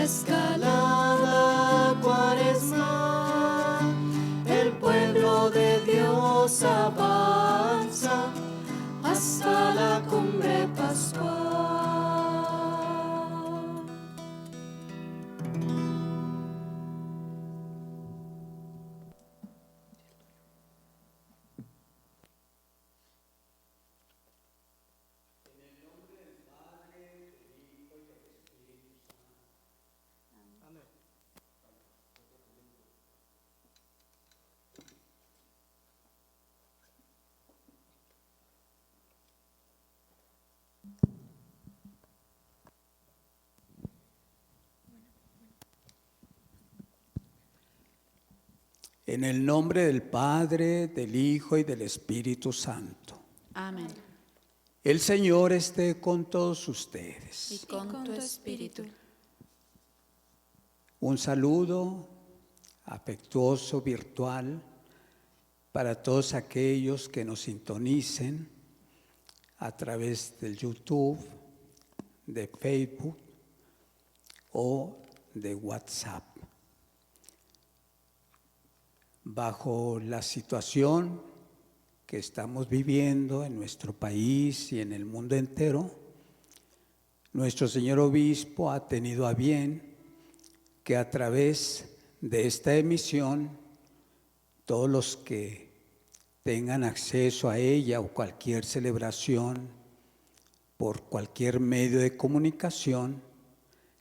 escalada cuaresma, el pueblo de Dios avanza hasta la cumbre pascual. En el nombre del Padre, del Hijo y del Espíritu Santo. Amén. El Señor esté con todos ustedes. Y con tu espíritu. Un saludo afectuoso, virtual, para todos aquellos que nos sintonicen a través del YouTube, de Facebook o de WhatsApp. Bajo la situación que estamos viviendo en nuestro país y en el mundo entero, nuestro señor obispo ha tenido a bien que a través de esta emisión, todos los que tengan acceso a ella o cualquier celebración por cualquier medio de comunicación,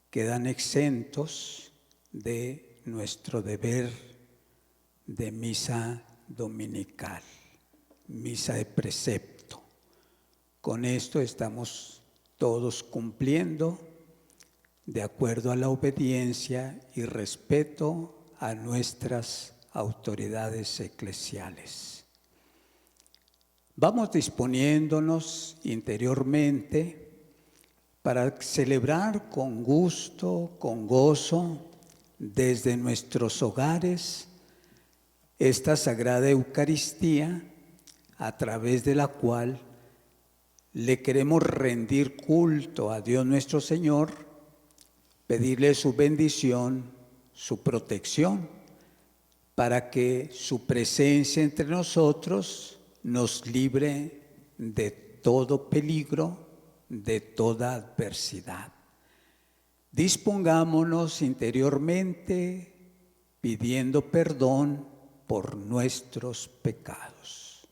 quedan exentos de nuestro deber de misa dominical, misa de precepto. Con esto estamos todos cumpliendo de acuerdo a la obediencia y respeto a nuestras autoridades eclesiales. Vamos disponiéndonos interiormente para celebrar con gusto, con gozo, desde nuestros hogares, esta Sagrada Eucaristía, a través de la cual le queremos rendir culto a Dios nuestro Señor, pedirle su bendición, su protección, para que su presencia entre nosotros nos libre de todo peligro, de toda adversidad. Dispongámonos interiormente pidiendo perdón por nuestros pecados.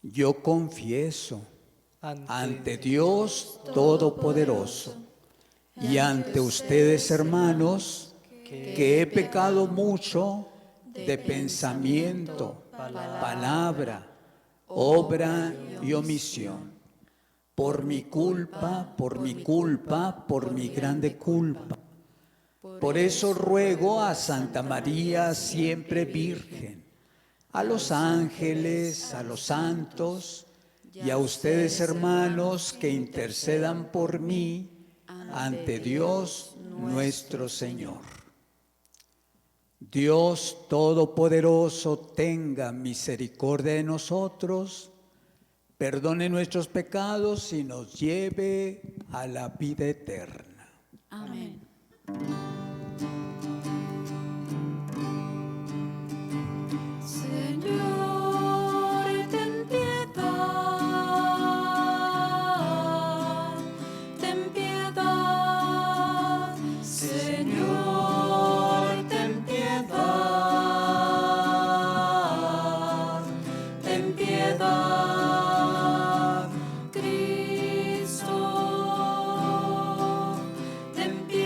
Yo confieso ante Dios Todopoderoso y ante ustedes, hermanos, que he pecado mucho de pensamiento, palabra, obra y omisión. Por mi culpa, por mi grande culpa. Por eso ruego a Santa María, siempre Virgen, a los ángeles, a los santos y a ustedes, hermanos, que intercedan por mí ante Dios nuestro Señor. Dios Todopoderoso tenga misericordia de nosotros, perdone nuestros pecados y nos lleve a la vida eterna. Amén. Señor, ten piedad, ten piedad, Señor, ten piedad, ten piedad, Cristo, ten piedad.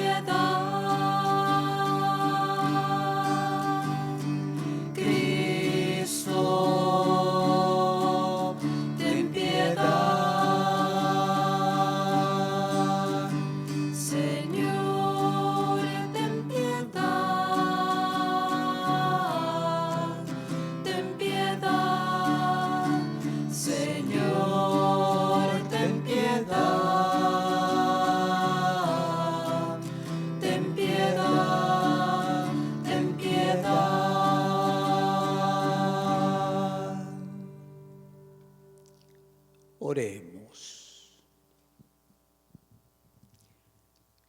Oremos.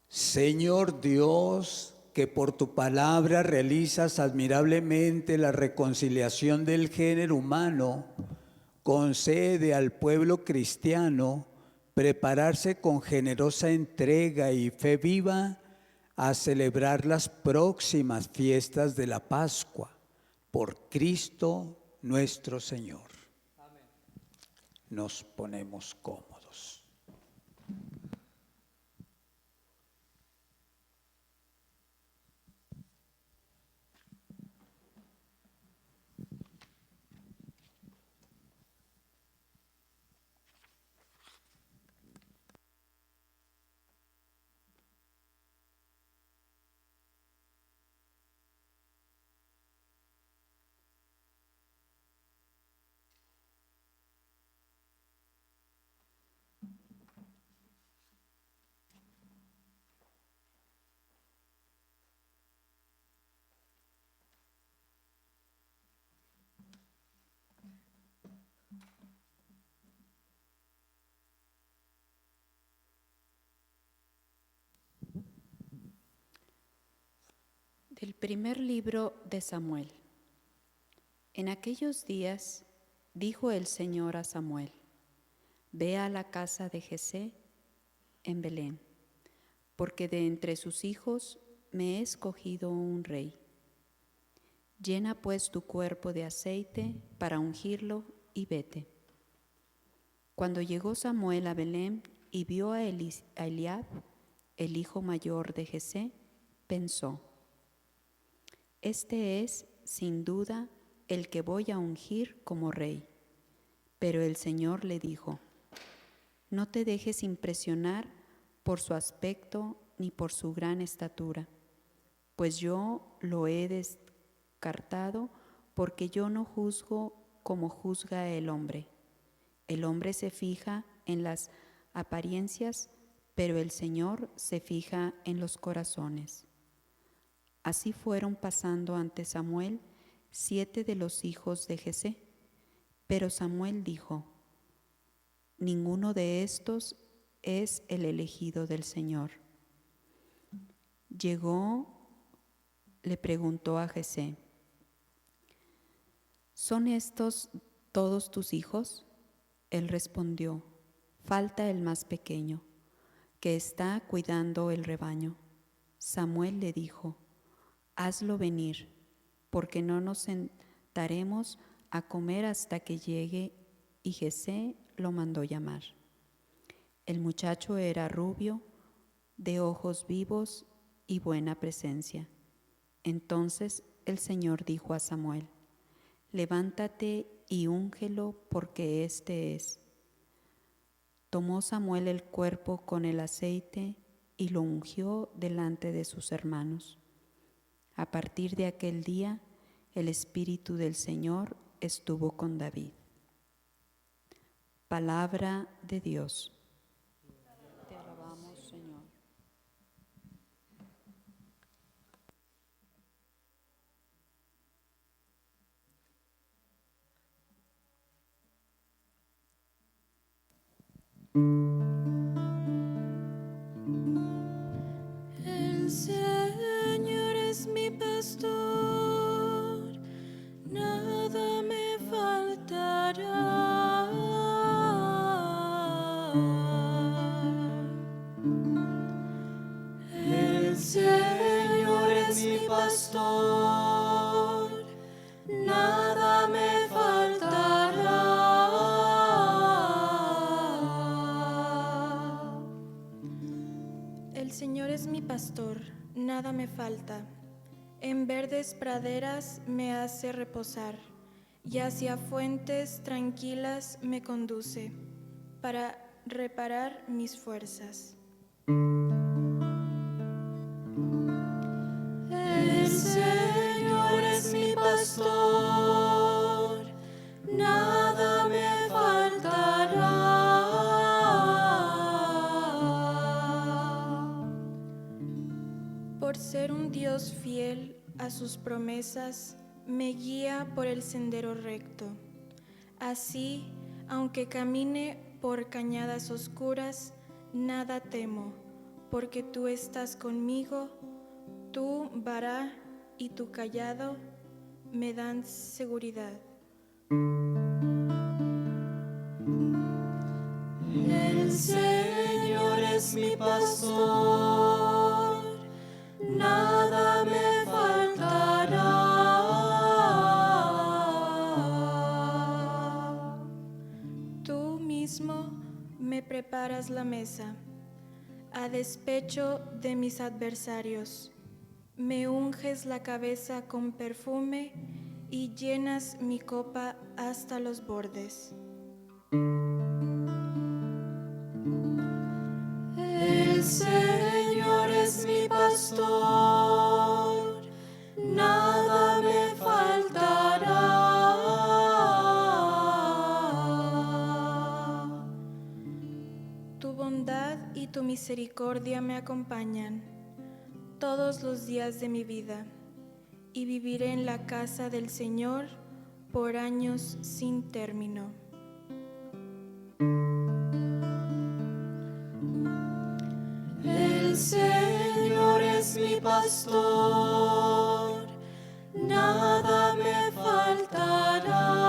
Señor Dios, que por tu palabra realizas admirablemente la reconciliación del género humano, concede al pueblo cristiano prepararse con generosa entrega y fe viva a celebrar las próximas fiestas de la Pascua, por Cristo nuestro Señor. Amén. Nos ponemos cómodos. Del primer libro de Samuel. En aquellos días dijo el Señor a Samuel: Ve a la casa de Jesé en Belén, porque de entre sus hijos me he escogido un rey. Llena pues tu cuerpo de aceite para ungirlo y vete. Cuando llegó Samuel a Belén y vio a Eliab, el hijo mayor de Jesé, pensó: Este es, sin duda, el que voy a ungir como rey. Pero el Señor le dijo: No te dejes impresionar por su aspecto ni por su gran estatura, pues yo lo he descartado, porque yo no juzgo como juzga el hombre. El hombre se fija en las apariencias, pero el Señor se fija en los corazones. Así fueron pasando ante Samuel 7 de los hijos de Jesé. Pero Samuel dijo: Ninguno de estos es el elegido del Señor. Llegó, le preguntó a Jesé: ¿Son estos todos tus hijos? Él respondió: Falta el más pequeño, que está cuidando el rebaño. Samuel le dijo: Hazlo venir, porque no nos sentaremos a comer hasta que llegue. Y Jesé lo mandó llamar. El muchacho era rubio, de ojos vivos y buena presencia. Entonces el Señor dijo a Samuel: Levántate y úngelo, porque este es. Tomó Samuel el cuerpo con el aceite y lo ungió delante de sus hermanos. A partir de aquel día, el Espíritu del Señor estuvo con David. Palabra de Dios. Te alabamos, Señor. El Señor es mi pastor, nada me faltará. El Señor es mi pastor, nada me faltará. El Señor es mi pastor, nada me falta. En verdes praderas me hace reposar, y hacia fuentes tranquilas me conduce, para reparar mis fuerzas. El Señor es mi pastor, nada me faltará. Por ser un Dios fiel a sus promesas, me guía por el sendero recto. Así, aunque camine por cañadas oscuras, nada temo, porque tú estás conmigo, tu vara y tu cayado me dan seguridad. El Señor es mi pastor, nada me faltará. Tú mismo me preparas la mesa, a despecho de mis adversarios. Me unges la cabeza con perfume y llenas mi copa hasta los bordes. El Señor es mi pastor, nada me faltará. Tu bondad y tu misericordia me acompañan todos los días de mi vida, y viviré en la casa del Señor por años sin término. El Señor es mi pastor, nada me faltará.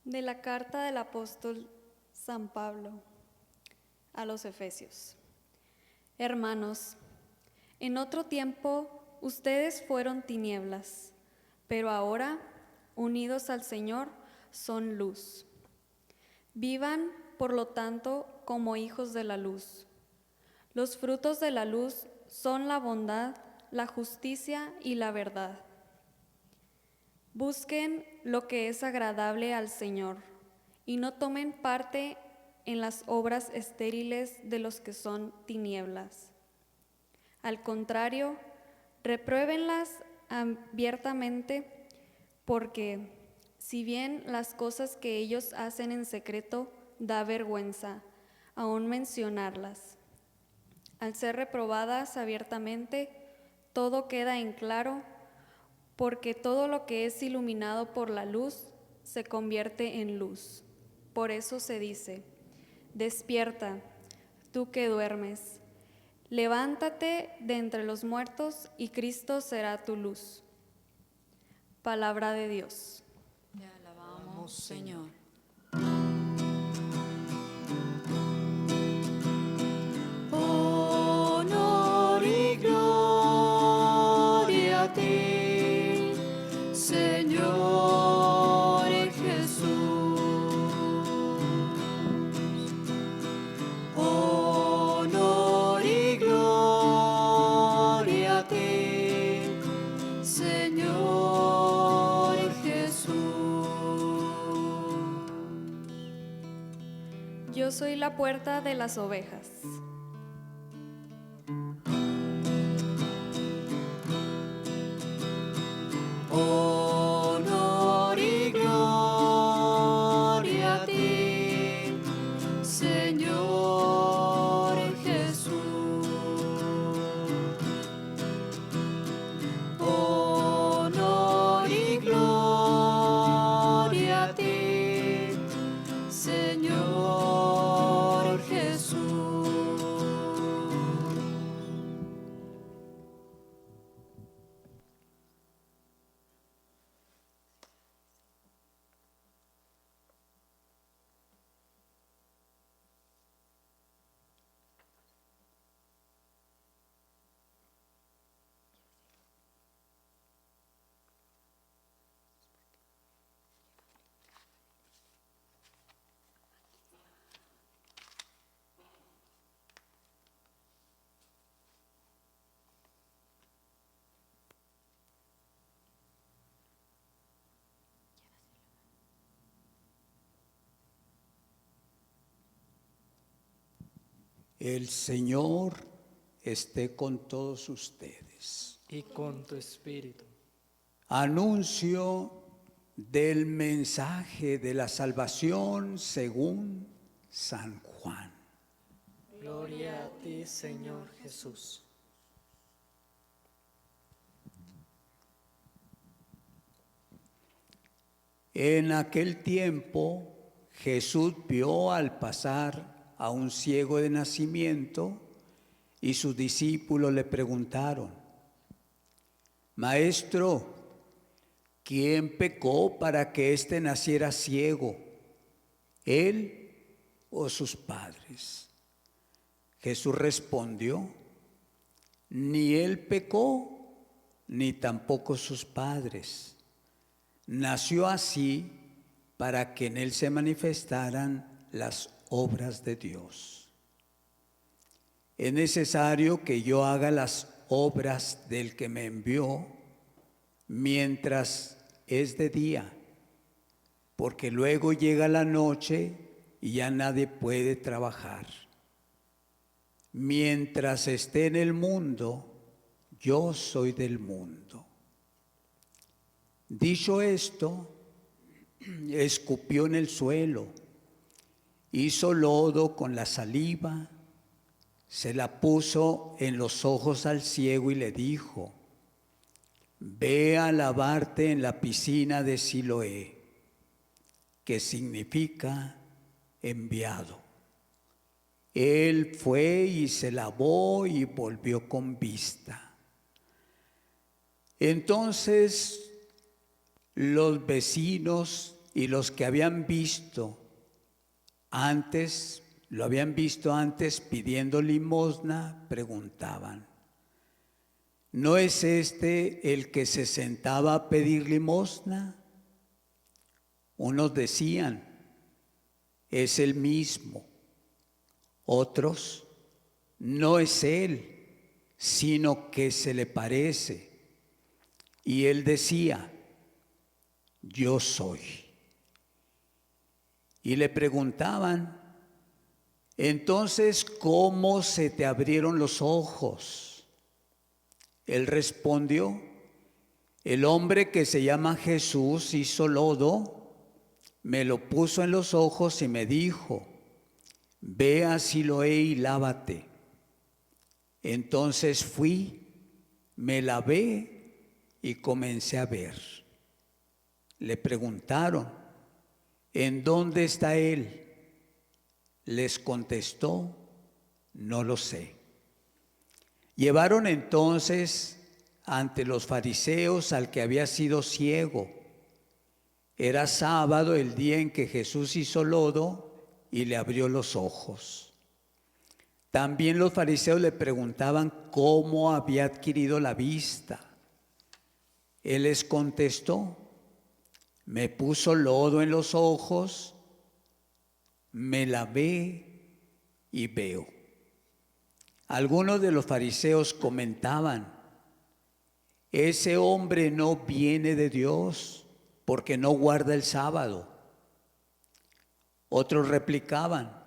De la carta del apóstol San Pablo a los Efesios. Hermanos, en otro tiempo ustedes fueron tinieblas, pero ahora, unidos al Señor, son luz. Vivan, por lo tanto, como hijos de la luz. Los frutos de la luz son la bondad, la justicia y la verdad. Busquen lo que es agradable al Señor y no tomen parte en las obras estériles de los que son tinieblas. Al contrario, repruébenlas abiertamente, porque si bien las cosas que ellos hacen en secreto da vergüenza aún mencionarlas, al ser reprobadas abiertamente, todo queda en claro, porque todo lo que es iluminado por la luz se convierte en luz. Por eso se dice: despierta, tú que duermes, levántate de entre los muertos y Cristo será tu luz. Palabra de Dios. Te alabamos, Señor. Honor y gloria a ti, Señor Jesús. Honor y gloria a ti, Señor Jesús. Yo soy la puerta de las ovejas. Honor y gloria a ti, Señor Jesús. Honor y gloria a ti, Señor Jesús. El Señor esté con todos ustedes. Y con tu espíritu. Anuncio del mensaje de la salvación según San Juan. Gloria a ti, Señor Jesús. En aquel tiempo Jesús vio al pasar a un ciego de nacimiento y sus discípulos le preguntaron: Maestro, ¿quién pecó para que éste naciera ciego, él o sus padres? Jesús respondió: ni él pecó, ni tampoco sus padres. Nació así para que en él se manifestaran las obras de Dios. Es necesario que yo haga las obras del que me envió mientras es de día, porque luego llega la noche y ya nadie puede trabajar. Mientras esté en el mundo, yo soy del mundo. Dicho esto, escupió en el suelo, hizo lodo con la saliva, se la puso en los ojos al ciego y le dijo: ve a lavarte en la piscina de Siloé, que significa enviado. Él fue y se lavó y volvió con vista. Entonces los vecinos y los que habían visto antes, lo habían visto antes pidiendo limosna, preguntaban: ¿no es este el que se sentaba a pedir limosna? Unos decían: es el mismo. Otros: no es él, sino que se le parece. Y él decía: yo soy. Y le preguntaban: entonces, ¿cómo se te abrieron los ojos? Él respondió: el hombre que se llama Jesús hizo lodo, me lo puso en los ojos y me dijo: ve a Siloé y lávate. Entonces fui, me lavé y comencé a ver. Le preguntaron: ¿en dónde está él? Les contestó: no lo sé. Llevaron entonces ante los fariseos al que había sido ciego. Era sábado el día en que Jesús hizo lodo y le abrió los ojos. También los fariseos le preguntaban cómo había adquirido la vista. Él les contestó: me puso lodo en los ojos, me lavé y veo. Algunos de los fariseos comentaban: ese hombre no viene de Dios porque no guarda el sábado. Otros replicaban: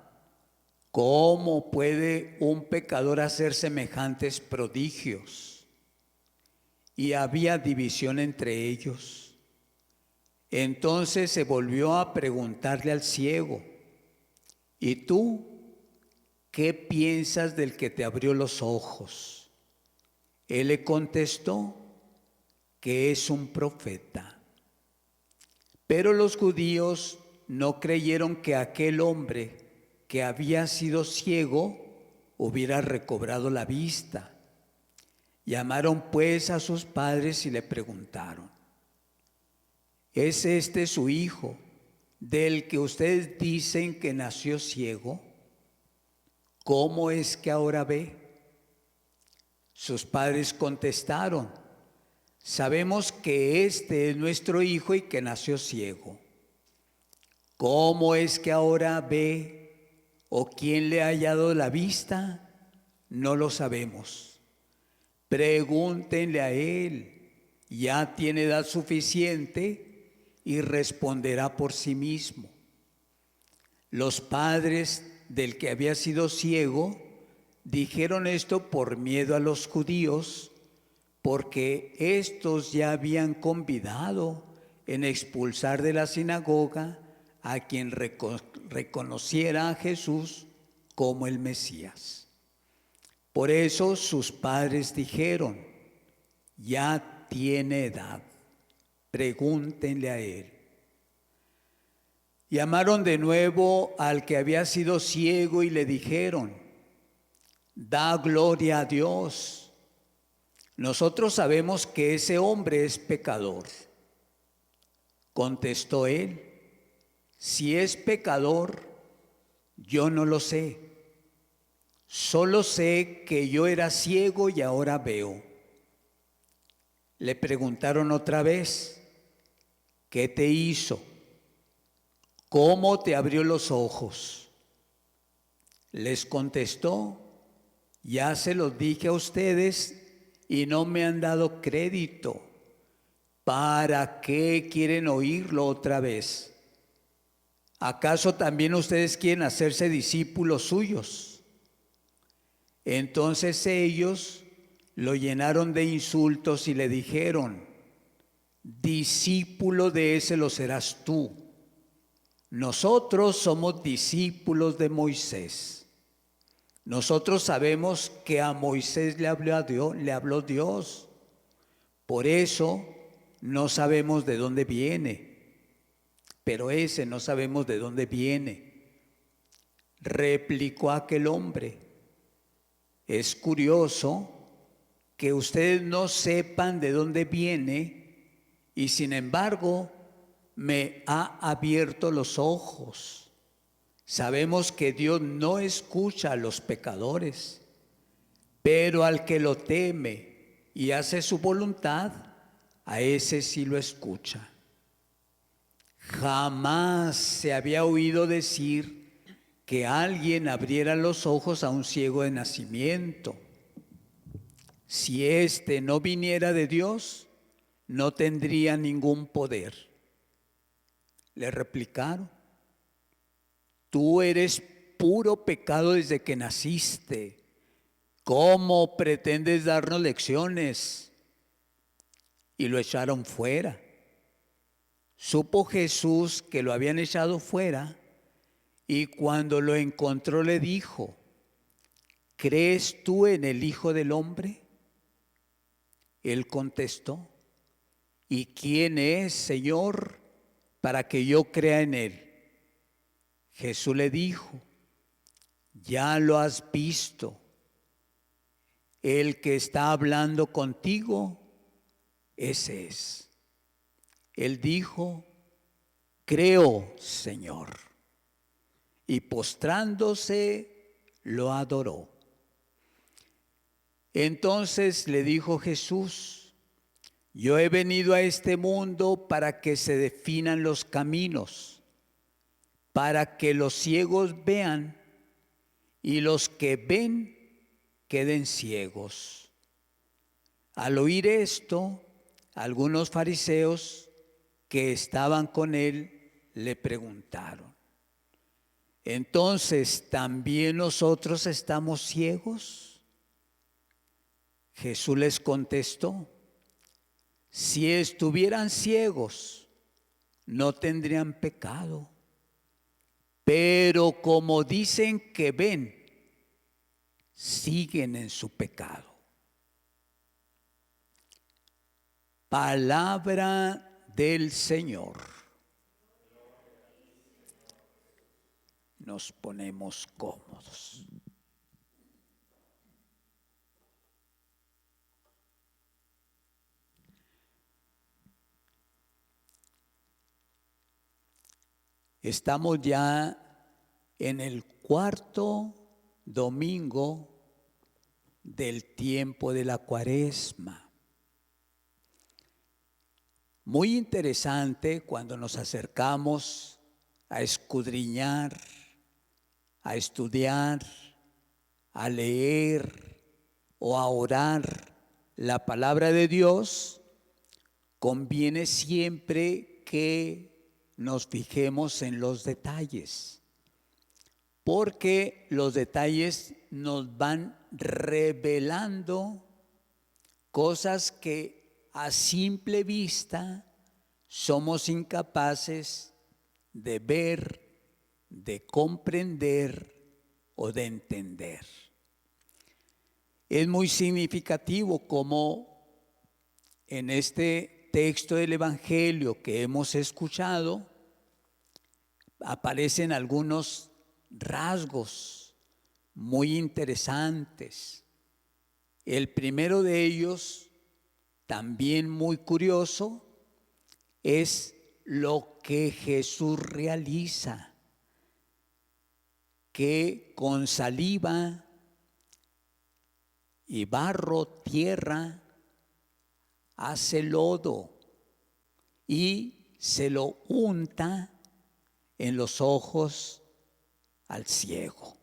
¿cómo puede un pecador hacer semejantes prodigios? Y había división entre ellos. Entonces se volvió a preguntarle al ciego: ¿y tú qué piensas del que te abrió los ojos? Él le contestó que es un profeta. Pero los judíos no creyeron que aquel hombre que había sido ciego hubiera recobrado la vista. Llamaron pues a sus padres y le preguntaron: ¿es este su hijo, del que ustedes dicen que nació ciego? ¿Cómo es que ahora ve? Sus padres contestaron: sabemos que este es nuestro hijo y que nació ciego. ¿Cómo es que ahora ve? ¿O quién le ha hallado la vista? No lo sabemos. Pregúntenle a él, ya tiene edad suficiente y responderá por sí mismo. Los padres del que había sido ciego dijeron esto por miedo a los judíos, porque éstos ya habían convidado en expulsar de la sinagoga a quien reconociera a Jesús como el Mesías. Por eso sus padres dijeron: ya tiene edad, pregúntenle a él. Llamaron de nuevo al que había sido ciego y le dijeron: da gloria a Dios. Nosotros sabemos que ese hombre es pecador. Contestó él: si es pecador, yo no lo sé. Solo sé que yo era ciego y ahora veo. Le preguntaron otra vez: ¿qué te hizo? ¿Cómo te abrió los ojos? Les contestó: ya se los dije a ustedes y no me han dado crédito. ¿Para qué quieren oírlo otra vez? ¿Acaso también ustedes quieren hacerse discípulos suyos? Entonces ellos lo llenaron de insultos y le dijeron: discípulo de ese lo serás tú. Nosotros somos discípulos de Moisés. Nosotros sabemos que a Moisés le habló Dios. Por eso no sabemos de dónde viene. Pero ese no sabemos de dónde viene. Replicó aquel hombre: es curioso que ustedes no sepan de dónde viene y sin embargo me ha abierto los ojos. Sabemos que Dios no escucha a los pecadores, pero al que lo teme y hace su voluntad, a ese sí lo escucha. Jamás se había oído decir que alguien abriera los ojos a un ciego de nacimiento. Si éste no viniera de Dios, no tendría ningún poder. Le replicaron: tú eres puro pecado desde que naciste. ¿Cómo pretendes darnos lecciones? Y lo echaron fuera. Supo Jesús que lo habían echado fuera y cuando lo encontró le dijo: ¿crees tú en el Hijo del Hombre? Él contestó: ¿y quién es, Señor, para que yo crea en él? Jesús le dijo: ya lo has visto. El que está hablando contigo, ese es. Él dijo: creo, Señor. Y postrándose, lo adoró. Entonces le dijo Jesús: yo he venido a este mundo para que se definan los caminos, para que los ciegos vean y los que ven queden ciegos. Al oír esto, algunos fariseos que estaban con él le preguntaron: ¿entonces también nosotros estamos ciegos? Jesús les contestó: si estuvieran ciegos, no tendrían pecado. Pero como dicen que ven, siguen en su pecado. Palabra del Señor. Nos ponemos cómodos. Estamos ya en el cuarto domingo del tiempo de la Cuaresma. Muy interesante cuando nos acercamos a escudriñar, a estudiar, a leer o a orar la palabra de Dios, conviene siempre que nos fijemos en los detalles, porque los detalles nos van revelando cosas que a simple vista somos incapaces de ver, de comprender o de entender. Es muy significativo cómo en este texto del Evangelio que hemos escuchado aparecen algunos rasgos muy interesantes. El primero de ellos, también muy curioso, es lo que Jesús realiza, que con saliva y barro, tierra, hace lodo y se lo unta en los ojos al ciego.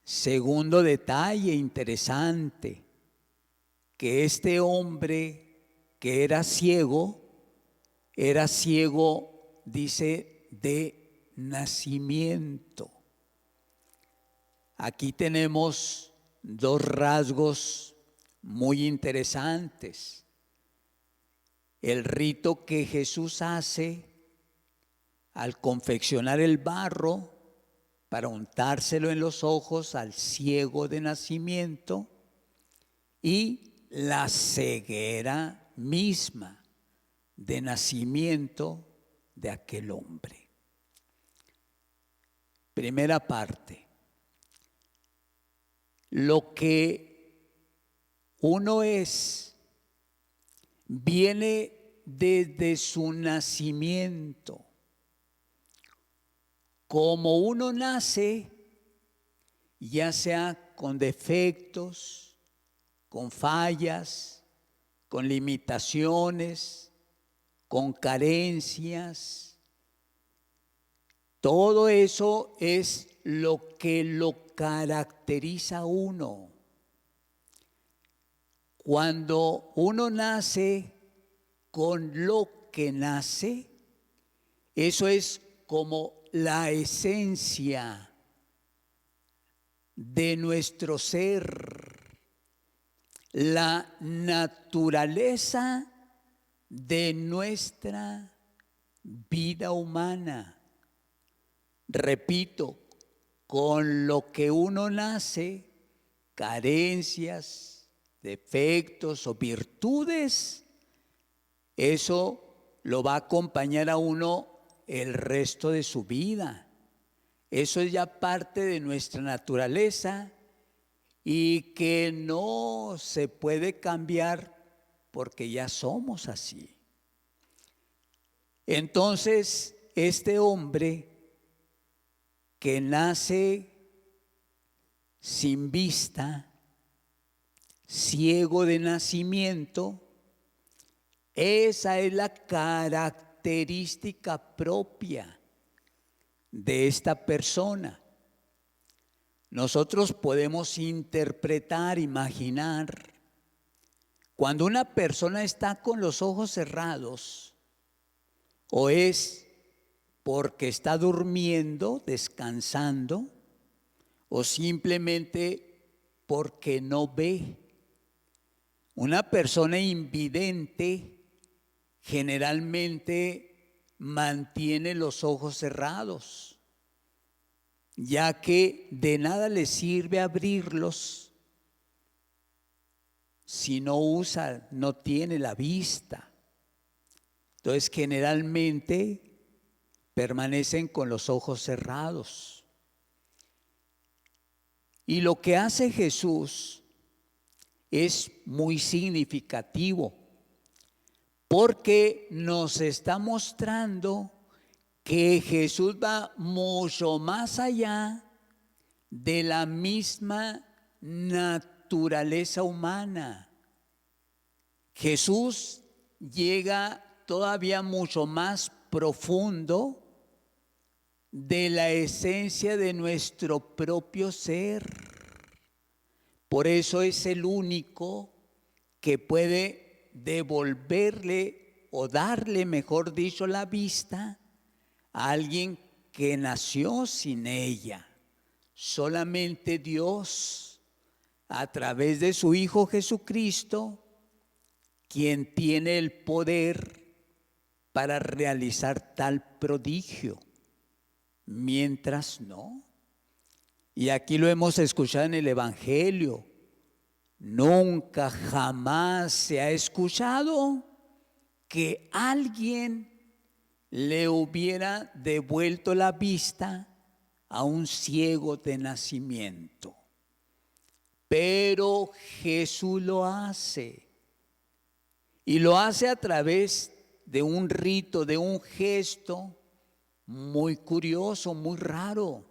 Segundo detalle interesante, que este hombre que era ciego, dice, de nacimiento. Aquí tenemos dos rasgos muy interesantes. El rito que Jesús hace al confeccionar el barro para untárselo en los ojos al ciego de nacimiento, y la ceguera misma de nacimiento de aquel hombre. Primera parte. Lo que uno es viene desde su nacimiento. Como uno nace, ya sea con defectos, con fallas, con limitaciones, con carencias, todo eso es lo que lo caracteriza a uno. Cuando uno nace con lo que nace, eso es como la esencia de nuestro ser, la naturaleza de nuestra vida humana. Repito, con lo que uno nace, carencias, defectos o virtudes, eso lo va a acompañar a uno el resto de su vida. Eso es ya parte de nuestra naturaleza y que no se puede cambiar porque ya somos así. Entonces, este hombre que nace sin vista, ciego de nacimiento, esa es la característica propia de esta persona. Nosotros podemos interpretar, imaginar, cuando una persona está con los ojos cerrados, o es porque está durmiendo, descansando, o simplemente porque no ve. Una persona invidente generalmente mantiene los ojos cerrados, ya que de nada le sirve abrirlos si no tiene la vista. Entonces generalmente permanecen con los ojos cerrados. Y lo que hace Jesús es muy significativo, porque nos está mostrando que Jesús va mucho más allá de la misma naturaleza humana. Jesús llega todavía mucho más profundo de la esencia de nuestro propio ser. Por eso es el único que puede devolverle o darle, mejor dicho, la vista a alguien que nació sin ella. Solamente Dios, a través de su Hijo Jesucristo, quien tiene el poder para realizar tal prodigio, mientras no. Y aquí lo hemos escuchado en el Evangelio. Nunca, jamás se ha escuchado que alguien le hubiera devuelto la vista a un ciego de nacimiento. Pero Jesús lo hace. Y lo hace a través de un rito, de un gesto muy curioso, muy raro.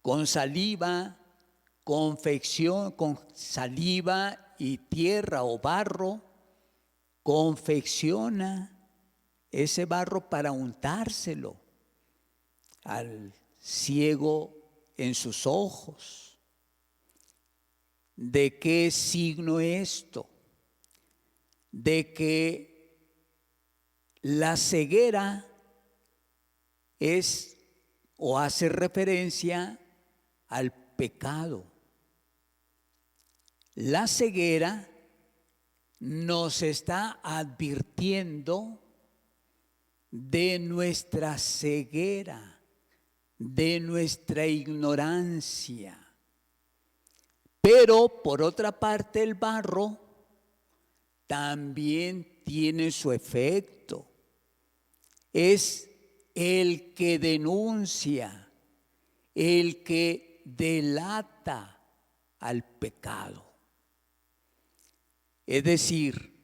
Con saliva, con saliva y tierra o barro, confecciona ese barro para untárselo al ciego en sus ojos. ¿De qué signo esto? De que la ceguera es o hace referencia al pecado. La ceguera nos está advirtiendo de nuestra ceguera, de nuestra ignorancia. Pero por otra parte el barro también tiene su efecto. Es el que denuncia, el que delata al pecado. Es decir,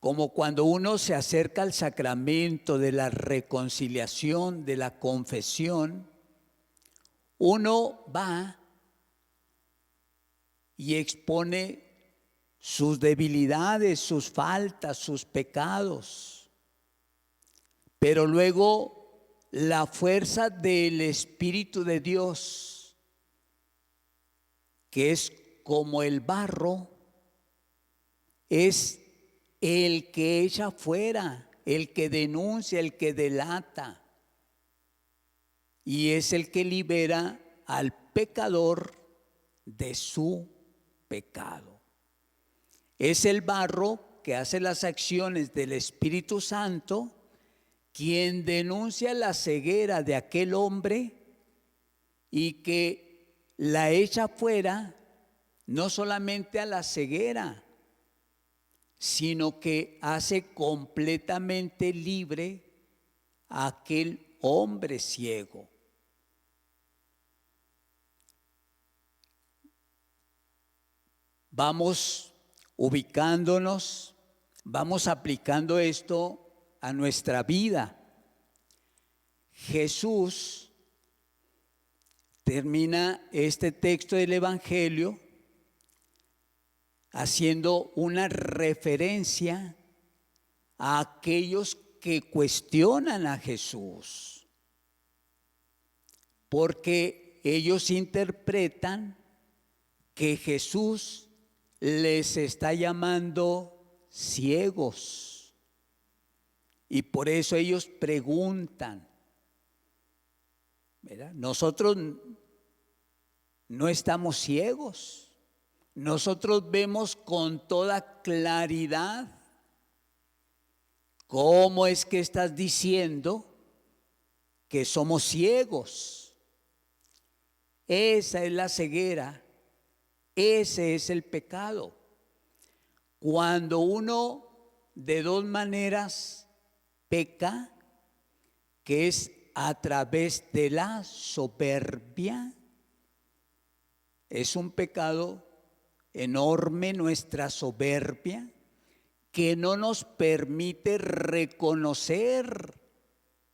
como cuando uno se acerca al sacramento de la reconciliación, de la confesión, uno va y expone sus debilidades, sus faltas, sus pecados. Pero luego la fuerza del Espíritu de Dios, que es como el barro, es el que echa fuera, el que denuncia, el que delata. Y es el que libera al pecador de su pecado. Es el barro que hace las acciones del Espíritu Santo, quien denuncia la ceguera de aquel hombre y que la echa fuera, no solamente a la ceguera, sino que hace completamente libre a aquel hombre ciego. Vamos ubicándonos, vamos aplicando esto a nuestra vida. Jesús termina este texto del Evangelio haciendo una referencia a aquellos que cuestionan a Jesús, porque ellos interpretan que Jesús les está llamando ciegos, y por eso ellos preguntan, ¿verdad? Nosotros no estamos ciegos. Nosotros vemos con toda claridad. ¿Cómo es que estás diciendo que somos ciegos? Esa es la ceguera, ese es el pecado. Cuando uno de dos maneras peca, que es a través de la soberbia, es un pecado enorme nuestra soberbia, que no nos permite reconocer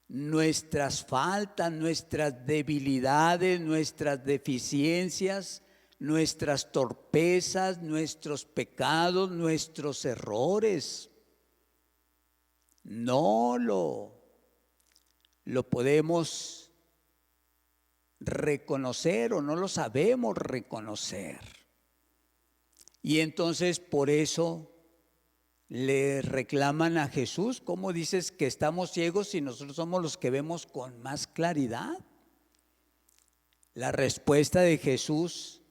nuestras faltas, nuestras debilidades, nuestras deficiencias, nuestras torpezas, nuestros pecados, nuestros errores. No lo podemos reconocer o no lo sabemos reconocer. Y entonces por eso le reclaman a Jesús: ¿cómo dices que estamos ciegos si nosotros somos los que vemos con más claridad? La respuesta de Jesús,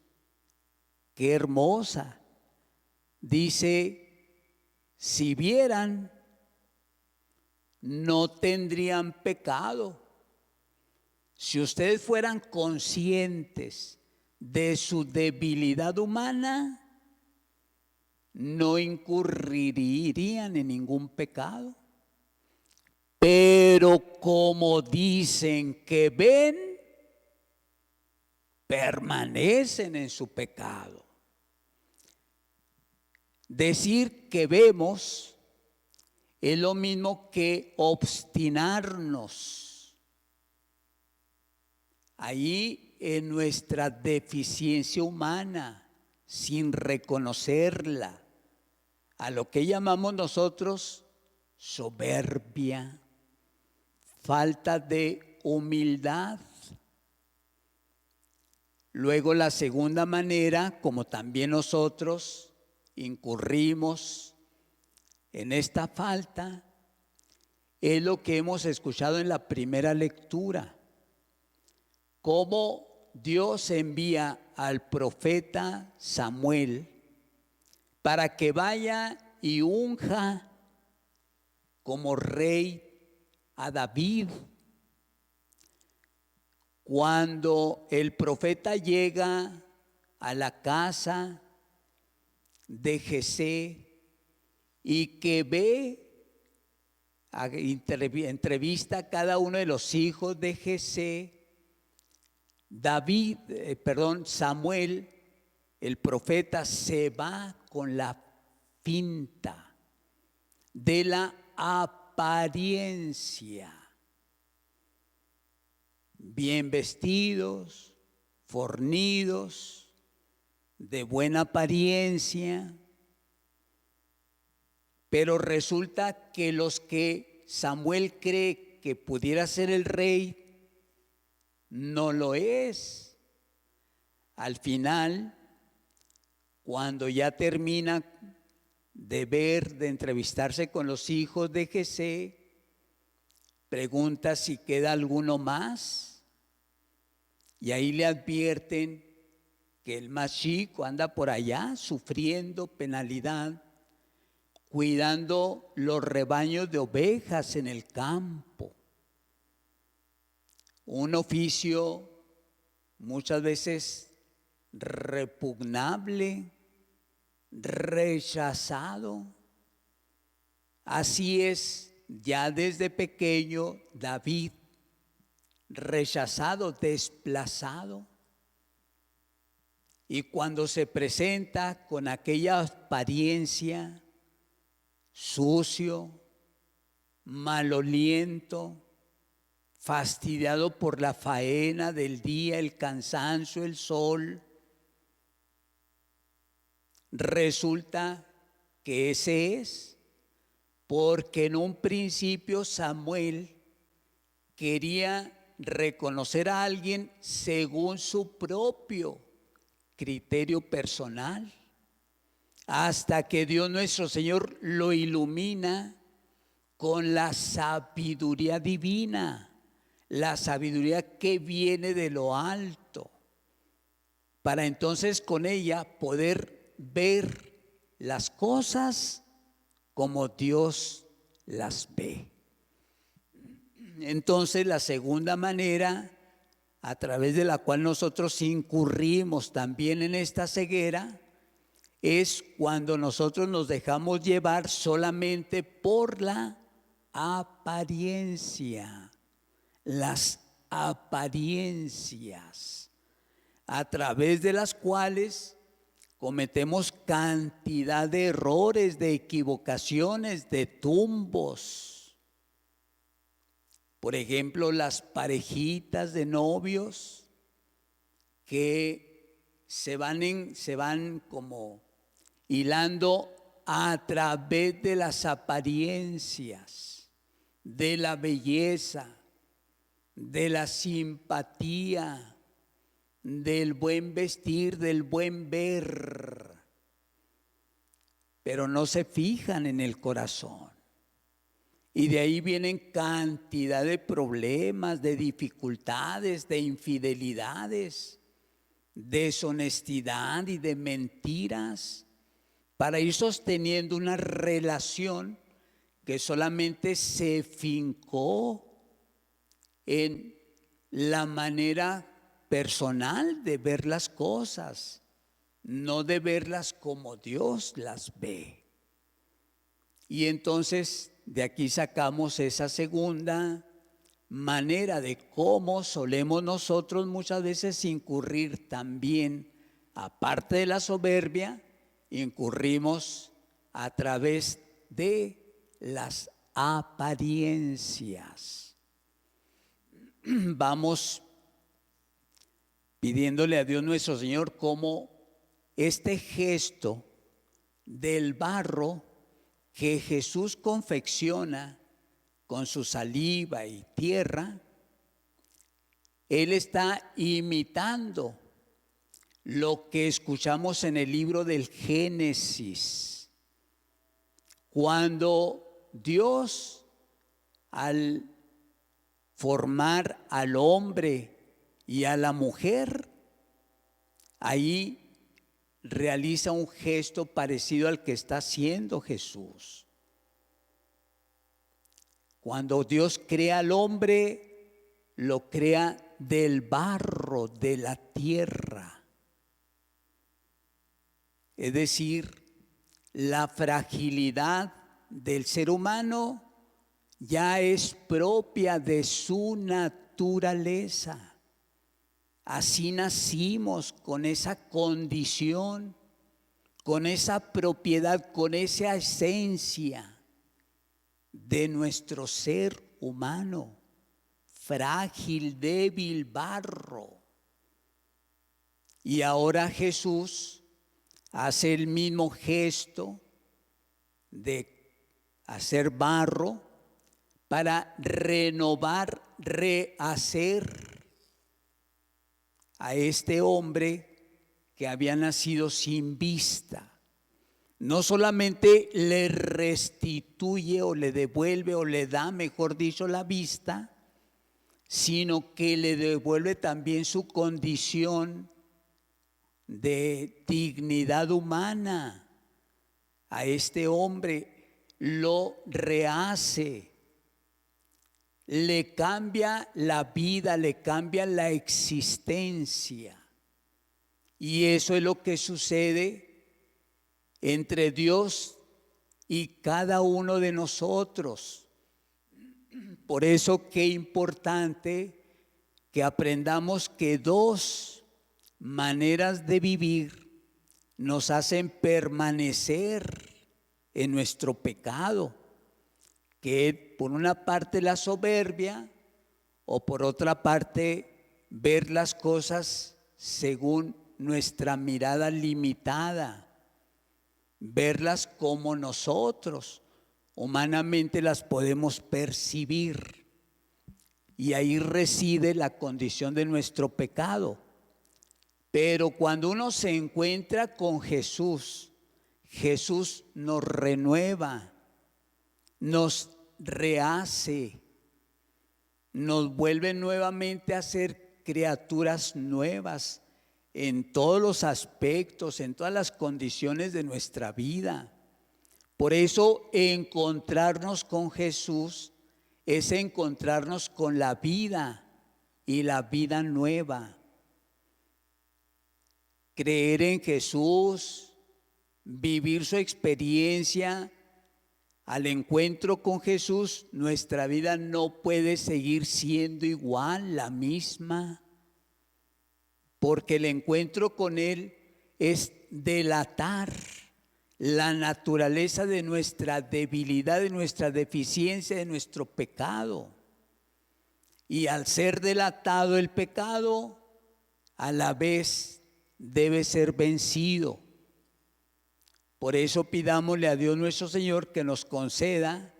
qué hermosa. Dice: si vieran no tendrían pecado. Si ustedes fueran conscientes de su debilidad humana, no incurrirían en ningún pecado. Pero como dicen que ven, permanecen en su pecado. Decir que vemos es lo mismo que obstinarnos ahí en nuestra deficiencia humana, sin reconocerla, a lo que llamamos nosotros soberbia, falta de humildad. Luego la segunda manera, como también nosotros incurrimos en esta falta, es lo que hemos escuchado en la primera lectura. Cómo Dios envía al profeta Samuel para que vaya y unja como rey a David. Cuando el profeta llega a la casa de Jesé y que entrevista a cada uno de los hijos de Jesé, Samuel, el profeta, se va con la finta de la apariencia. Bien vestidos, fornidos, de buena apariencia, pero resulta que los que Samuel cree que pudiera ser el rey, no lo es. Al final, cuando ya termina de entrevistarse con los hijos de Jesé, pregunta si queda alguno más, y ahí le advierten que el más chico anda por allá sufriendo penalidad, cuidando los rebaños de ovejas en el campo. Un oficio muchas veces repugnable, rechazado. Así es ya desde pequeño David, rechazado, desplazado. Y cuando se presenta con aquella apariencia, sucio, maloliento, fastidiado por la faena del día, el cansancio, el sol, resulta que ese es, porque en un principio Samuel quería reconocer a alguien según su propio criterio personal, hasta que Dios nuestro Señor lo ilumina con la sabiduría divina, la sabiduría que viene de lo alto, para entonces con ella poder ver las cosas como Dios las ve. Entonces la segunda manera a través de la cual nosotros incurrimos también en esta ceguera es cuando nosotros nos dejamos llevar solamente por la apariencia, las apariencias, a través de las cuales cometemos cantidad de errores, de equivocaciones, de tumbos. Por ejemplo, las parejitas de novios que se van como hilando a través de las apariencias, de la belleza, de la simpatía, del buen vestir, del buen ver, pero no se fijan en el corazón. Y de ahí vienen cantidad de problemas, de dificultades, de infidelidades, deshonestidad y de mentiras, para ir sosteniendo una relación que solamente se fincó en la manera personal de ver las cosas, no de verlas como Dios las ve. Y entonces de aquí sacamos esa segunda manera de cómo solemos nosotros muchas veces incurrir también, aparte de la soberbia, incurrimos a través de las apariencias. Vamos pidiéndole a Dios nuestro Señor cómo este gesto del barro que Jesús confecciona con su saliva y tierra, Él está imitando lo que escuchamos en el libro del Génesis, cuando Dios, al formar al hombre y a la mujer, ahí realiza un gesto parecido al que está haciendo Jesús. Cuando Dios crea al hombre, lo crea del barro, de la tierra. Es decir, la fragilidad del ser humano ya es propia de su naturaleza. Así nacimos, con esa condición, con esa propiedad, con esa esencia de nuestro ser humano, frágil, débil, barro. Y ahora Jesús hace el mismo gesto de hacer barro para renovar, rehacer a este hombre que había nacido sin vista. No solamente le restituye o le devuelve o le da, mejor dicho, la vista, sino que le devuelve también su condición de dignidad humana. A este hombre lo rehace, le cambia la vida, le cambia la existencia. Y eso es lo que sucede entre Dios y cada uno de nosotros. Por eso qué importante que aprendamos que dos maneras de vivir nos hacen permanecer en nuestro pecado, que es por una parte la soberbia o por otra parte ver las cosas según nuestra mirada limitada, verlas como nosotros humanamente las podemos percibir. Y ahí reside la condición de nuestro pecado. Pero cuando uno se encuentra con Jesús, Jesús nos renueva, nos rehace, nos vuelve nuevamente a ser criaturas nuevas en todos los aspectos, en todas las condiciones de nuestra vida. Por eso encontrarnos con Jesús es encontrarnos con la vida y la vida nueva. Creer en Jesús, vivir su experiencia, al encuentro con Jesús, nuestra vida no puede seguir siendo igual, la misma, porque el encuentro con Él es delatar la naturaleza de nuestra debilidad, de nuestra deficiencia, de nuestro pecado. Y al ser delatado el pecado, a la vez debe ser vencido. Por eso pidámosle a Dios nuestro Señor que nos conceda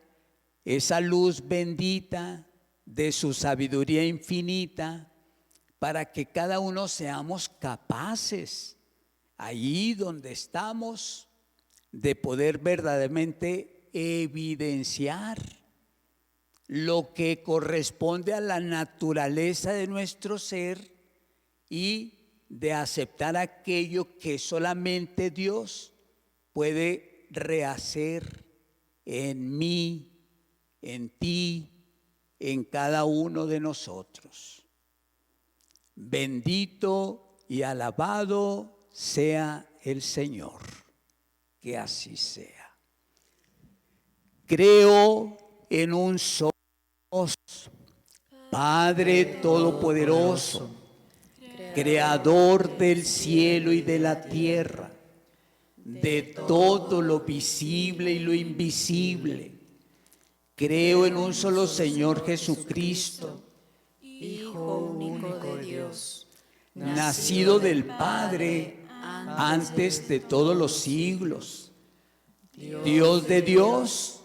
esa luz bendita de su sabiduría infinita, para que cada uno seamos capaces, allí donde estamos, de poder verdaderamente evidenciar lo que corresponde a la naturaleza de nuestro ser y de aceptar aquello que solamente Dios puede rehacer en mí en ti, en cada uno de nosotros. Bendito y alabado sea el Señor. Que así sea. Creo en un solo Dios, Padre Todopoderoso, Creador del cielo y de la tierra, de todo lo visible y lo invisible. Creo en un solo Señor Jesucristo, Hijo único de Dios, nacido del Padre antes de todos los siglos, Dios de Dios,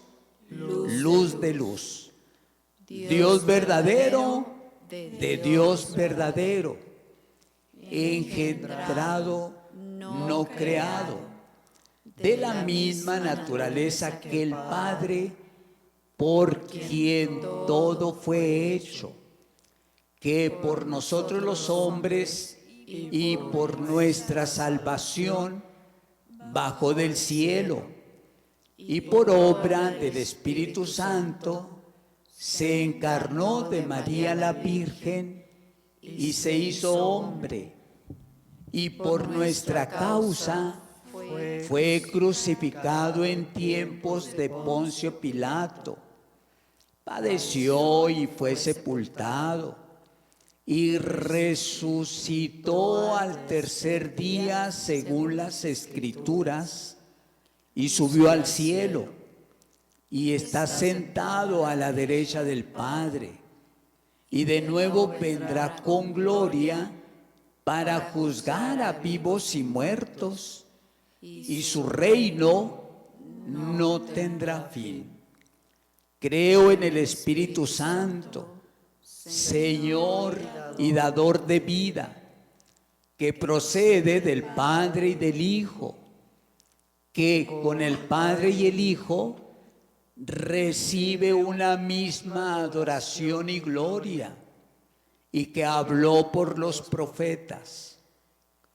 luz de luz, Dios verdadero de Dios verdadero, engendrado, no creado, de la misma naturaleza que el Padre, por quien todo fue hecho, que por nosotros los hombres y por nuestra salvación bajó del cielo, y por obra del Espíritu Santo se encarnó de María la Virgen y se hizo hombre, y por nuestra causa fue crucificado en tiempos de Poncio Pilato, padeció y fue sepultado, y resucitó al tercer día según las Escrituras, y subió al cielo, y está sentado a la derecha del Padre, y de nuevo vendrá con gloria para juzgar a vivos y muertos, y su reino no tendrá fin. Creo en el Espíritu Santo, Señor y dador de vida, que procede del Padre y del Hijo, que con el Padre y el Hijo recibe una misma adoración y gloria, y que habló por los profetas.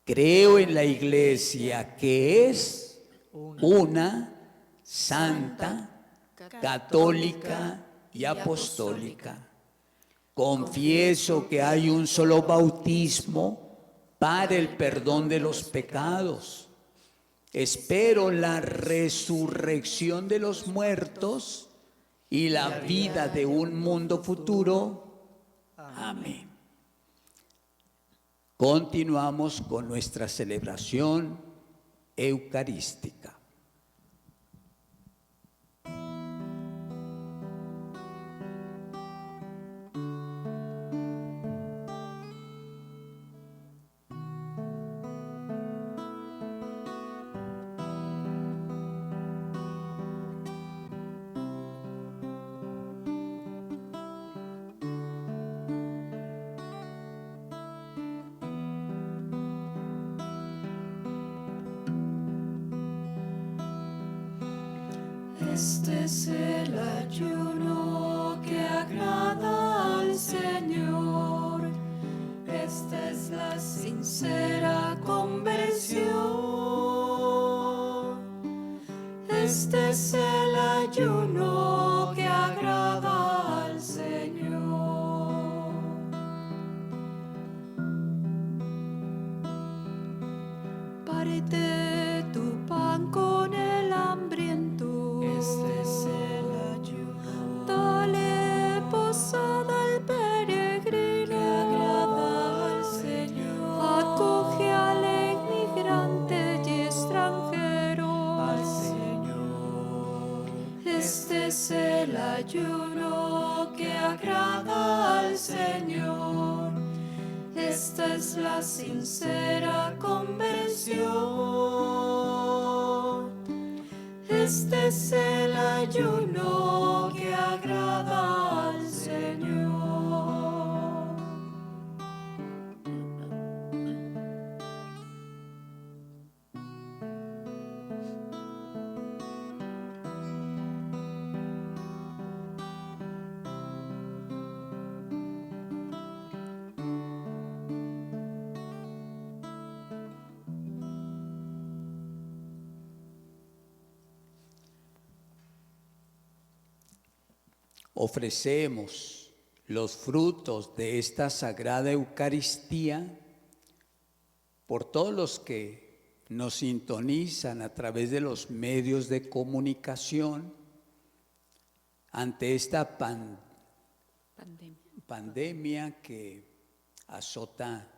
Creo en la Iglesia, que es una, santa, católica y apostólica. Confieso que hay un solo bautismo para el perdón de los pecados. Espero la resurrección de los muertos y la vida de un mundo futuro. Amén. Continuamos con nuestra celebración eucarística. Este es el ayuno que agrada al Señor. Esta es la sincera conversión. Este es el ayuno que agrada al Señor. Parte tu pan con el hambriento. Este es el ayuno. Dale posada al peregrino que agrada al Señor. Acoge al inmigrante y extranjero al Señor. Este es el ayuno que agrada al Señor. Esta es la sincera conversión. Este es el ayuno que agrada al Señor. ofrecemos los frutos de esta sagrada Eucaristía por todos los que nos sintonizan a través de los medios de comunicación ante esta pandemia que azota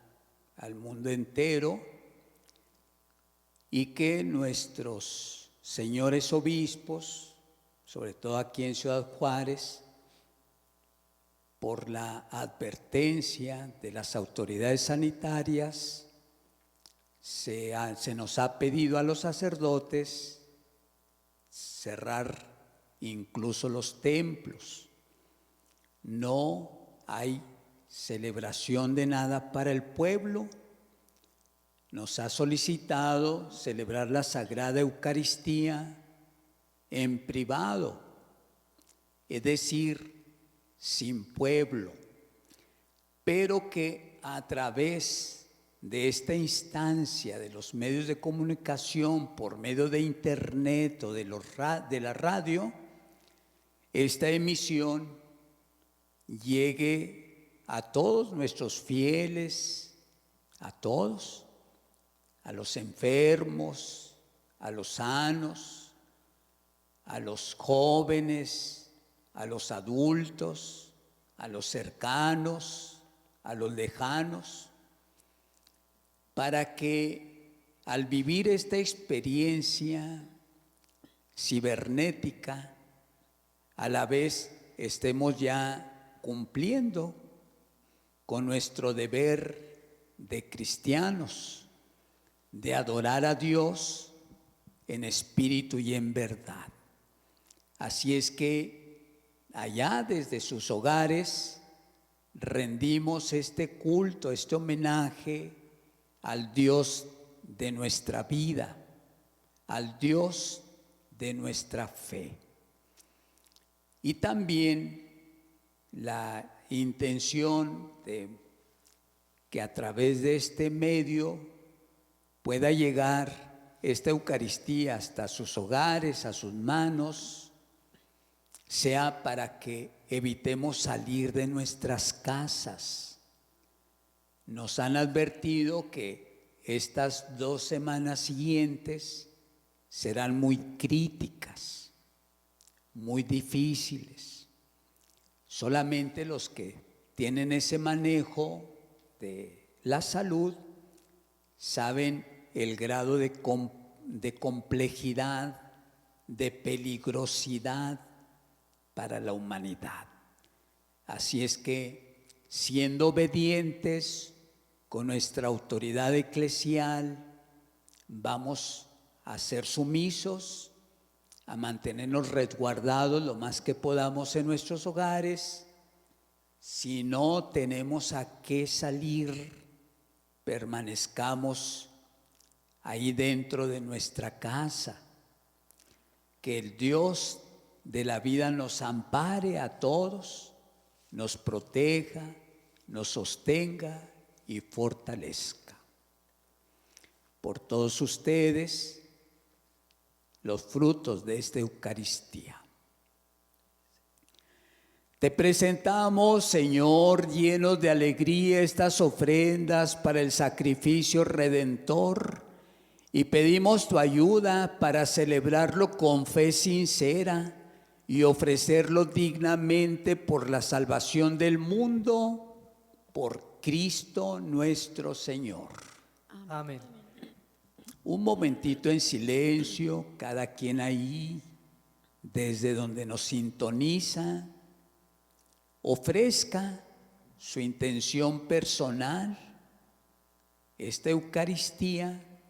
al mundo entero y que nuestros señores obispos, sobre todo aquí en Ciudad Juárez, por la advertencia de las autoridades sanitarias, se nos ha pedido a los sacerdotes cerrar incluso los templos. No hay celebración de nada para el pueblo. Nos ha solicitado celebrar la Sagrada Eucaristía en privado, es decir, sin pueblo, pero que a través de esta instancia de los medios de comunicación, por medio de internet o de la radio, esta emisión llegue a todos nuestros fieles, a todos, a los enfermos, a los sanos, a los jóvenes, a los adultos, a los cercanos, a los lejanos, para que al vivir esta experiencia cibernética, a la vez estemos ya cumpliendo con nuestro deber de cristianos, de adorar a Dios en espíritu y en verdad. Así es que allá desde sus hogares rendimos este culto, este homenaje al Dios de nuestra vida, al Dios de nuestra fe. Y también la intención de que a través de este medio pueda llegar esta Eucaristía hasta sus hogares, a sus manos, sea para que evitemos salir de nuestras casas. Nos han advertido que estas 2 semanas siguientes serán muy críticas, muy difíciles. Solamente los que tienen ese manejo de la salud saben el grado de complejidad, de peligrosidad para la humanidad. Así es que, siendo obedientes con nuestra autoridad eclesial, vamos a ser sumisos, a mantenernos resguardados lo más que podamos en nuestros hogares. Si no tenemos a qué salir, permanezcamos ahí dentro de nuestra casa. Que el Dios de la vida nos ampare a todos, nos proteja, nos sostenga y fortalezca. Por todos ustedes, los frutos de esta Eucaristía. Te presentamos, Señor, llenos de alegría estas ofrendas para el sacrificio redentor y pedimos tu ayuda para celebrarlo con fe sincera y ofrecerlo dignamente por la salvación del mundo, por Cristo nuestro Señor. Amén. Un momentito en silencio, cada quien ahí, desde donde nos sintoniza, ofrezca su intención personal, esta Eucaristía,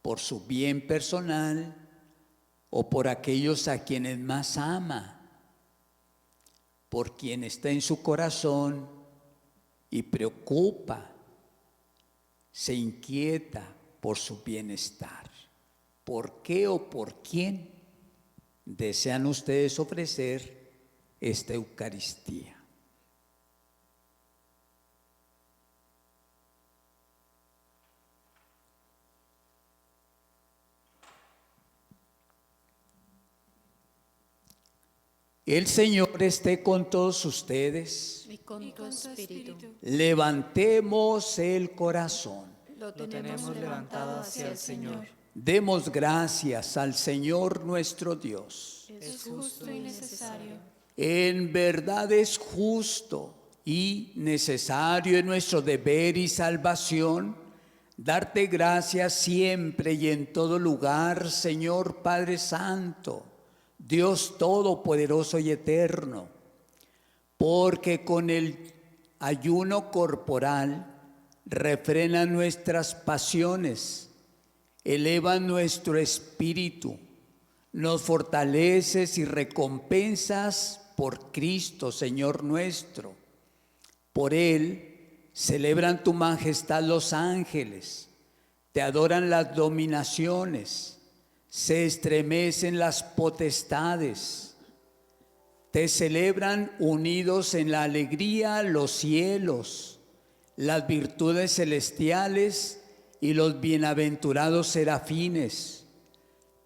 por su bien personal o por aquellos a quienes más ama, por quien está en su corazón y preocupa, se inquieta por su bienestar. ¿Por qué o por quién desean ustedes ofrecer esta Eucaristía? El Señor esté con todos ustedes. Y con tu espíritu. Levantemos el corazón. Lo tenemos levantado hacia el Señor. Demos gracias al Señor nuestro Dios. Es justo y necesario. En verdad es justo y necesario en nuestro deber y salvación darte gracias siempre y en todo lugar, Señor Padre Santo, Dios Todopoderoso y Eterno, porque con el ayuno corporal refrena nuestras pasiones, eleva nuestro espíritu, nos fortaleces y recompensas por Cristo, Señor nuestro. Por Él celebran tu majestad los ángeles, te adoran las dominaciones, se estremecen las potestades, te celebran unidos en la alegría los cielos, las virtudes celestiales y los bienaventurados serafines.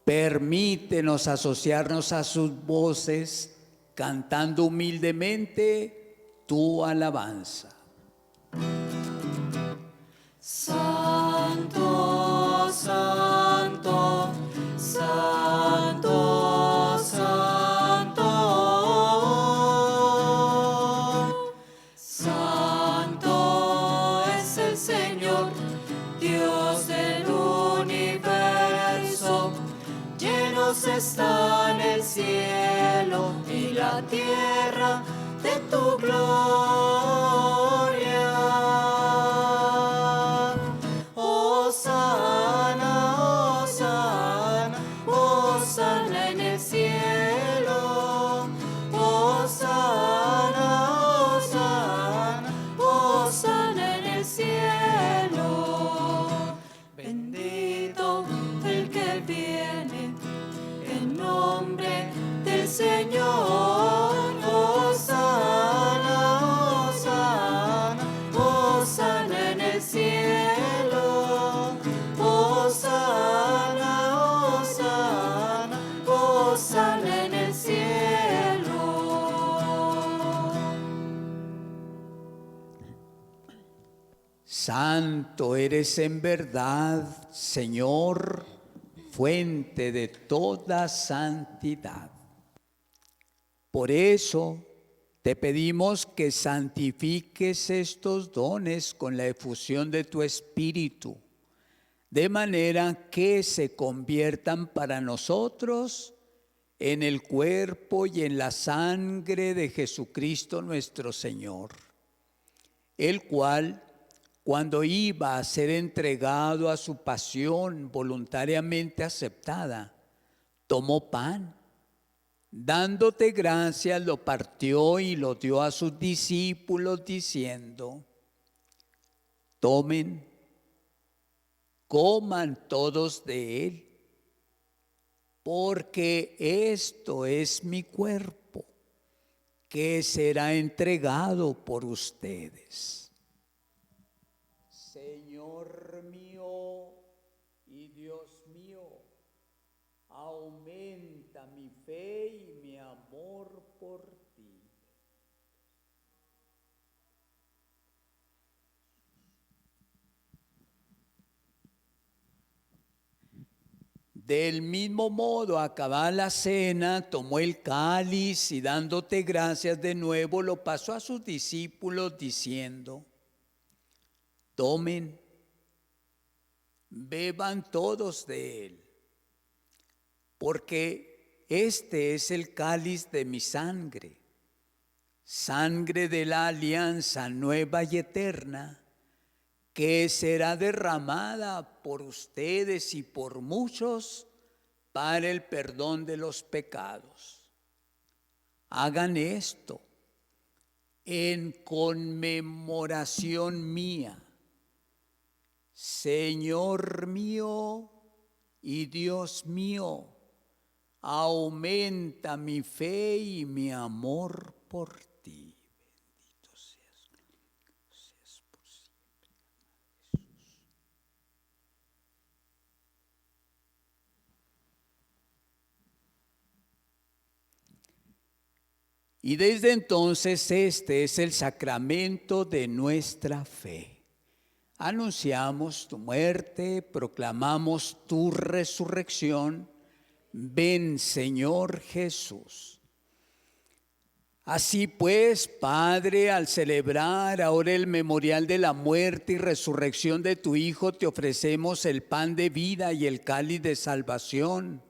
Permítenos asociarnos a sus voces, cantando humildemente tu alabanza. Santo, santo, santo, santo. Santo es el Señor, Dios del universo. Llenos están el cielo y la tierra de tu gloria. Hosana, hosana, hosana en el cielo. Hosana, hosana, hosana en el cielo. Bendito el que viene en nombre del Señor. Hosana, hosana, hosana en el cielo. Hosana, hosana, hosana en el cielo. Santo eres en verdad, Señor, fuente de toda santidad. Por eso te pedimos que santifiques estos dones con la efusión de tu Espíritu, de manera que se conviertan para nosotros en el cuerpo y en la sangre de Jesucristo nuestro Señor, el cual, cuando iba a ser entregado a su pasión voluntariamente aceptada, tomó pan, dándote gracias, lo partió y lo dio a sus discípulos diciendo: tomen, coman todos de él, porque esto es mi cuerpo, que será entregado por ustedes. Señor mío y Dios mío, aumenta mi fe y mi amor por ti. Del mismo modo, acabada la cena, tomó el cáliz y dándote gracias de nuevo, lo pasó a sus discípulos diciendo: tomen, beban todos de él, porque este es el cáliz de mi sangre, sangre de la alianza nueva y eterna, que será derramada por ustedes y por muchos para el perdón de los pecados. Hagan esto en conmemoración mía. Señor mío y Dios mío, aumenta mi fe y mi amor por ti. Bendito seas por siempre. Y desde entonces este es el sacramento de nuestra fe. Anunciamos tu muerte, proclamamos tu resurrección. Ven, Señor Jesús. Así pues, Padre, al celebrar ahora el memorial de la muerte y resurrección de tu Hijo, te ofrecemos el pan de vida y el cáliz de salvación.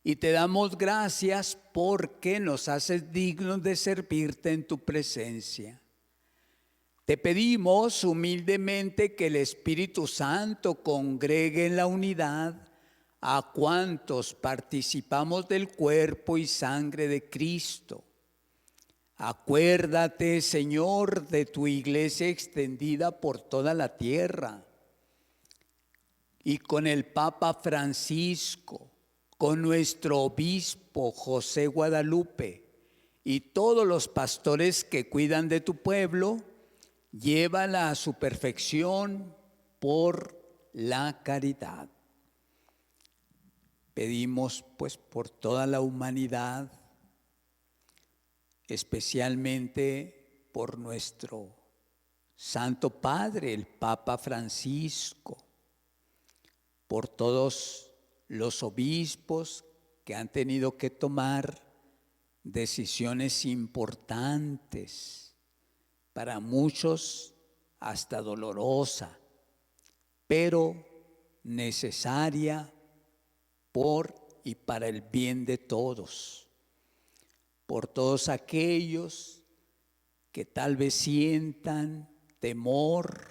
Y te damos gracias porque nos haces dignos de servirte en tu presencia. Te pedimos humildemente que el Espíritu Santo congregue en la unidad a cuantos participamos del cuerpo y sangre de Cristo. Acuérdate, Señor, de tu iglesia extendida por toda la tierra y con el Papa Francisco, con nuestro obispo José Guadalupe y todos los pastores que cuidan de tu pueblo, llévala a su perfección por la caridad. Pedimos pues por toda la humanidad, especialmente por nuestro Santo Padre, el Papa Francisco, por todos los obispos que han tenido que tomar decisiones importantes, para muchos hasta dolorosa, pero necesaria por y para el bien de todos. Por todos aquellos que tal vez sientan temor,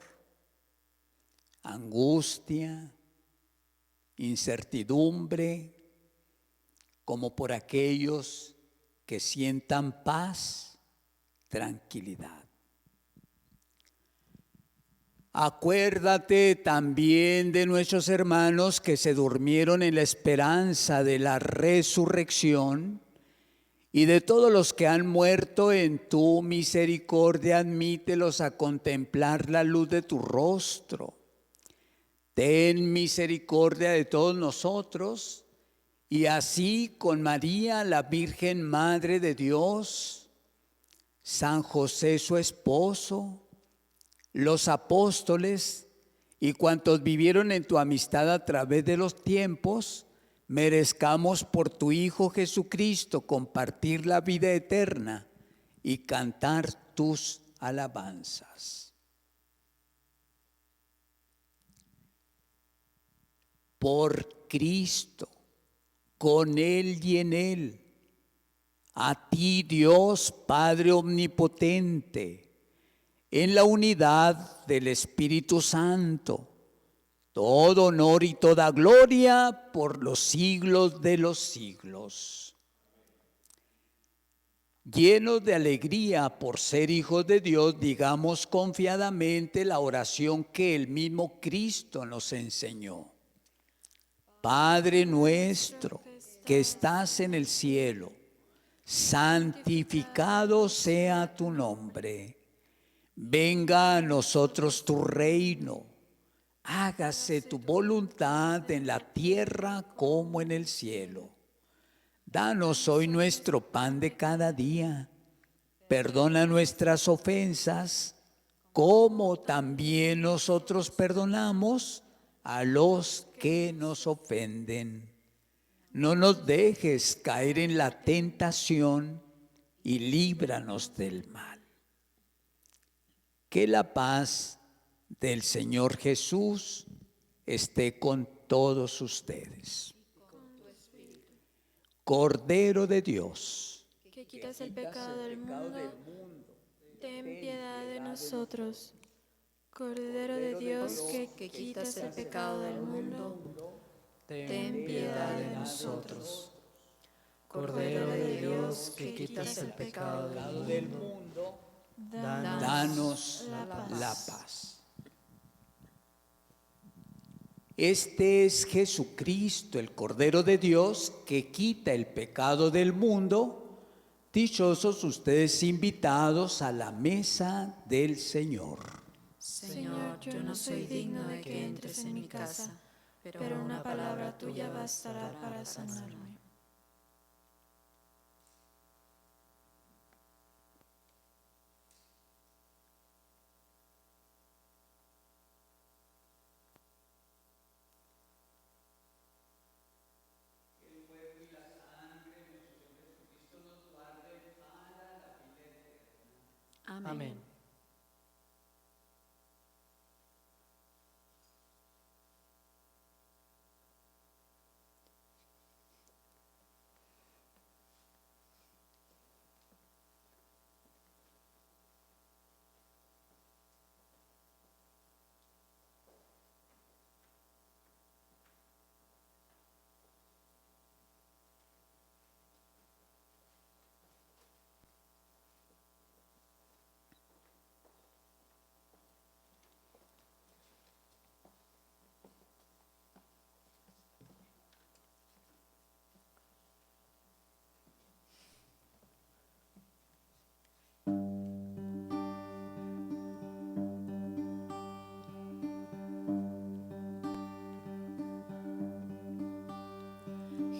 angustia, incertidumbre, como por aquellos que sientan paz, tranquilidad. Acuérdate también de nuestros hermanos que se durmieron en la esperanza de la resurrección y de todos los que han muerto en tu misericordia, admítelos a contemplar la luz de tu rostro. Ten misericordia de todos nosotros y así con María, la Virgen Madre de Dios, San José su esposo, los apóstoles y cuantos vivieron en tu amistad a través de los tiempos, merezcamos por tu Hijo Jesucristo compartir la vida eterna y cantar tus alabanzas. Por Cristo, con Él y en Él, a ti Dios Padre Omnipotente, en la unidad del Espíritu Santo, todo honor y toda gloria por los siglos de los siglos. Llenos de alegría por ser hijos de Dios, digamos confiadamente la oración que el mismo Cristo nos enseñó. Padre nuestro que estás en el cielo, santificado sea tu nombre. Venga a nosotros tu reino. Hágase tu voluntad en la tierra como en el cielo. Danos hoy nuestro pan de cada día. Perdona nuestras ofensas, como también nosotros perdonamos a los que nos ofenden. No nos dejes caer en la tentación y líbranos del mal. Que la paz del Señor Jesús esté con todos ustedes. Cordero de Dios, que quitas el pecado del mundo, ten piedad de nosotros. Cordero de Dios, que quitas el pecado del mundo, ten piedad de nosotros. Cordero de Dios, que quitas el pecado del mundo, danos la paz. Este es Jesucristo, el Cordero de Dios, que quita el pecado del mundo. Dichosos ustedes invitados a la mesa del Señor. Señor, yo no soy digno de que entres en mi casa, pero una palabra tuya bastará para sanarme. Amén.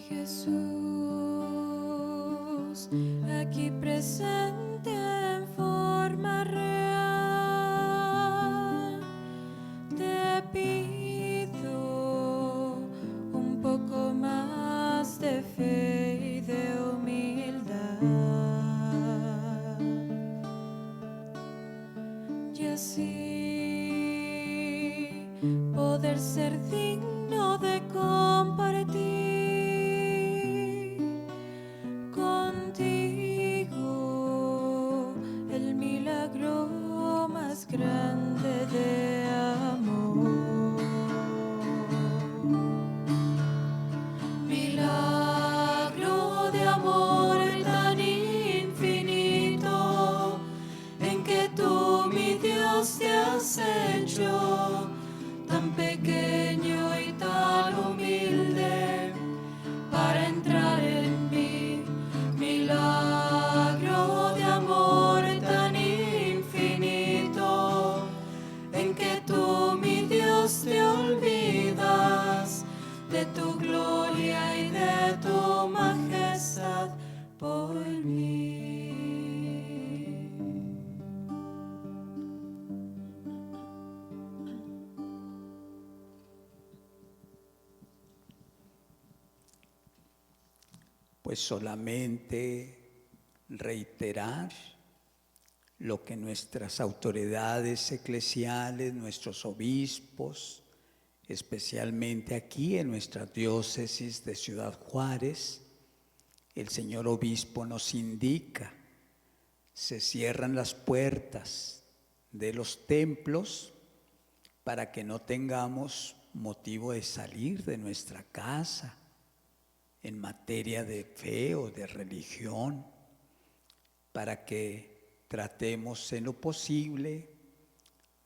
Jesús, aquí presente en forma real, te pido un poco más de fe y de humildad, y así poder ser digno de compartir contigo el milagro más grande de amor. Milagro de amor tan infinito, en que tú, mi Dios, te has hecho tan pequeño y tan humilde para entrar en mí. Milagro de amor tan infinito, en que tú, mi Dios, te olvidas de tu gloria y de tu majestad por mí. Pues solamente reiterar lo que nuestras autoridades eclesiales, nuestros obispos, especialmente aquí en nuestra diócesis de Ciudad Juárez, el señor obispo nos indica: se cierran las puertas de los templos para que no tengamos motivo de salir de nuestra casa en materia de fe o de religión, para que tratemos en lo posible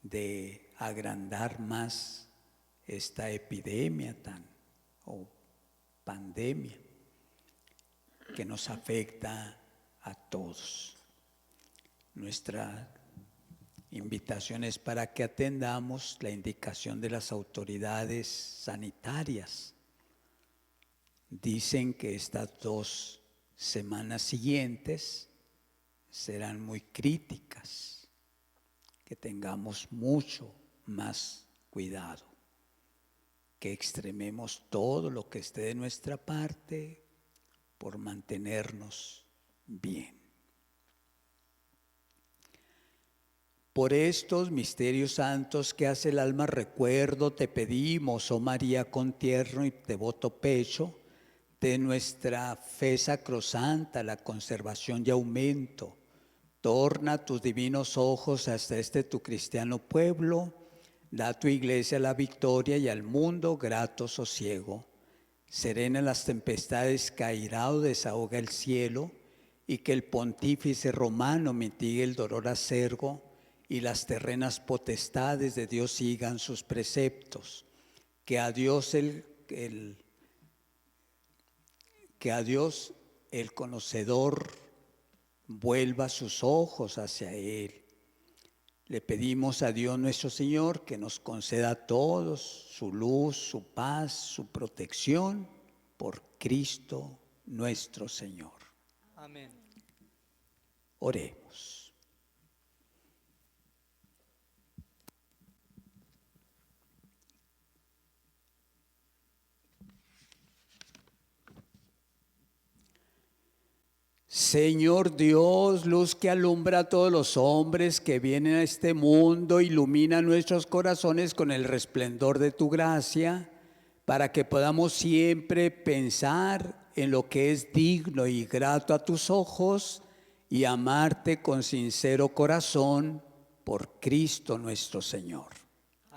de agrandar más esta epidemia o pandemia que nos afecta a todos. Nuestra invitación es para que atendamos la indicación de las autoridades sanitarias. Dicen que estas 2 semanas siguientes serán muy críticas, que tengamos mucho más cuidado, que extrememos todo lo que esté de nuestra parte por mantenernos bien. Por estos misterios santos que hace el alma recuerdo, te pedimos, oh María, con tierno y devoto pecho, de nuestra fe sacrosanta la conservación y aumento. Torna tus divinos ojos hasta este tu cristiano pueblo, da a tu iglesia la victoria y al mundo grato sosiego. Serena las tempestades que airado desahoga el cielo, y que el pontífice romano mitigue el dolor acergo, y las terrenas potestades de Dios sigan sus preceptos. Que a Dios el conocedor vuelva sus ojos hacia Él. Le pedimos a Dios nuestro Señor que nos conceda a todos su luz, su paz, su protección, por Cristo nuestro Señor. Amén. Oremos. Señor Dios, luz que alumbra a todos los hombres que vienen a este mundo, ilumina nuestros corazones con el resplendor de tu gracia, para que podamos siempre pensar en lo que es digno y grato a tus ojos y amarte con sincero corazón por Cristo nuestro Señor.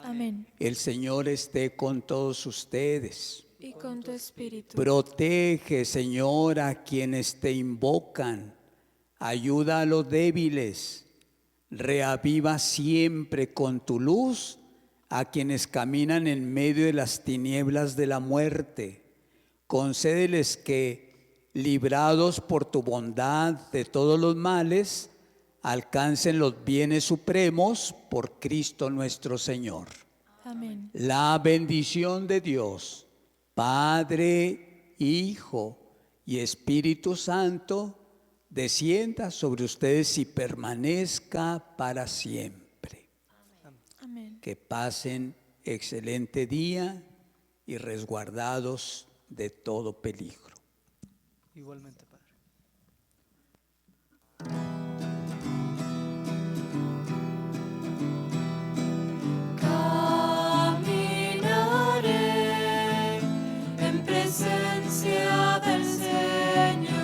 Amén. El Señor esté con todos ustedes. Y con tu espíritu. Protege, Señor, a quienes te invocan. Ayuda a los débiles. Reaviva siempre con tu luz a quienes caminan en medio de las tinieblas de la muerte. Concédeles que, librados por tu bondad de todos los males, alcancen los bienes supremos por Cristo nuestro Señor. Amén. La bendición de Dios, Padre, Hijo y Espíritu Santo, descienda sobre ustedes y permanezca para siempre. Amén. Que pasen excelente día y resguardados de todo peligro. Igualmente, Padre. Caminaré en presencia del Señor.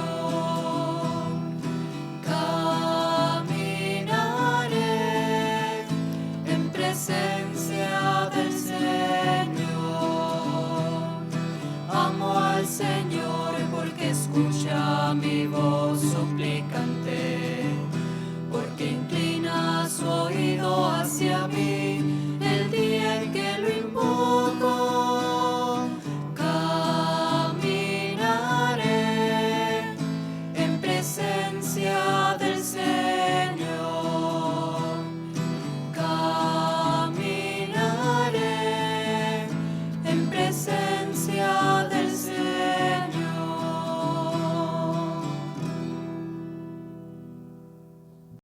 Caminaré en presencia del Señor. Amo al Señor porque escucha mi voz suplicante.